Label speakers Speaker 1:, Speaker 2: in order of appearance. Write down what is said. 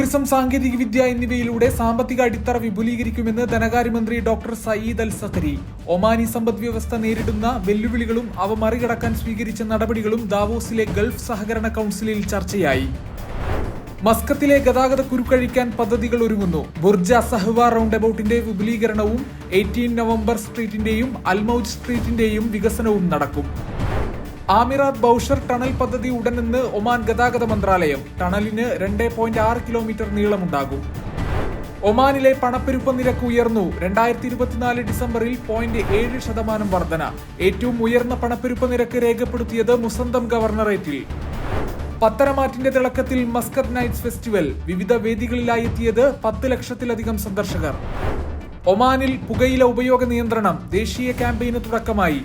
Speaker 1: Tourism, സാങ്കേതികവിദ്യ എന്നിവയിലൂടെ സാമ്പത്തിക അടിത്തറ വിപുലീകരിക്കുമെന്ന് ധനകാര്യമന്ത്രി ഡോക്ടർ സയീദ് അൽ സഖരി. ഒമാനി സമ്പദ് വ്യവസ്ഥ നേരിടുന്ന വെല്ലുവിളികളും അവ മറികടക്കാൻ സ്വീകരിച്ച നടപടികളും ദാവോസിലെ ഗൾഫ് സഹകരണ കൗൺസിലിൽ ചർച്ചയായി. മസ്കത്തിലെ ഗതാഗത കുരുക്കഴിക്കാൻ പദ്ധതികൾ ഒരുങ്ങുന്നു. ബുർജ സഹ്വ റൗണ്ട് അബൌട്ടിന്റെ വിപുലീകരണവും 18 നവംബർ സ്ട്രീറ്റിന്റെയും അൽമൌജ് സ്ട്രീറ്റിന്റെയും വികസനവും നടക്കും. ആമിറാത്ത് ബൌഷർ ടണൽ പദ്ധതി ഉടനെന്ന് ഒമാൻ ഗതാഗത മന്ത്രാലയം. ടണലിന് 2.6 കിലോമീറ്റർ നീളമുണ്ടാകും. ഒമാനിലെ പണപ്പെരുപ്പ നിരക്ക് ഉയർന്നു. 2024 ഡിസംബറിൽ 0.7% വർധന. ഏറ്റവും ഉയർന്ന പണപ്പെരുപ്പ നിരക്ക് രേഖപ്പെടുത്തിയത് മുസന്തം ഗവർണറേറ്റിൽ. പത്തരമാറ്റിന്റെ തിളക്കത്തിൽ മസ്കത്ത് നൈറ്റ്സ് ഫെസ്റ്റിവൽ. വിവിധ വേദികളിലായി എത്തിയത് 10 ലക്ഷത്തിലധികം സന്ദർശകർ. ഒമാനിൽ പുകയില ഉപയോഗ നിയന്ത്രണം ദേശീയ ക്യാമ്പയിന് തുടക്കമായി.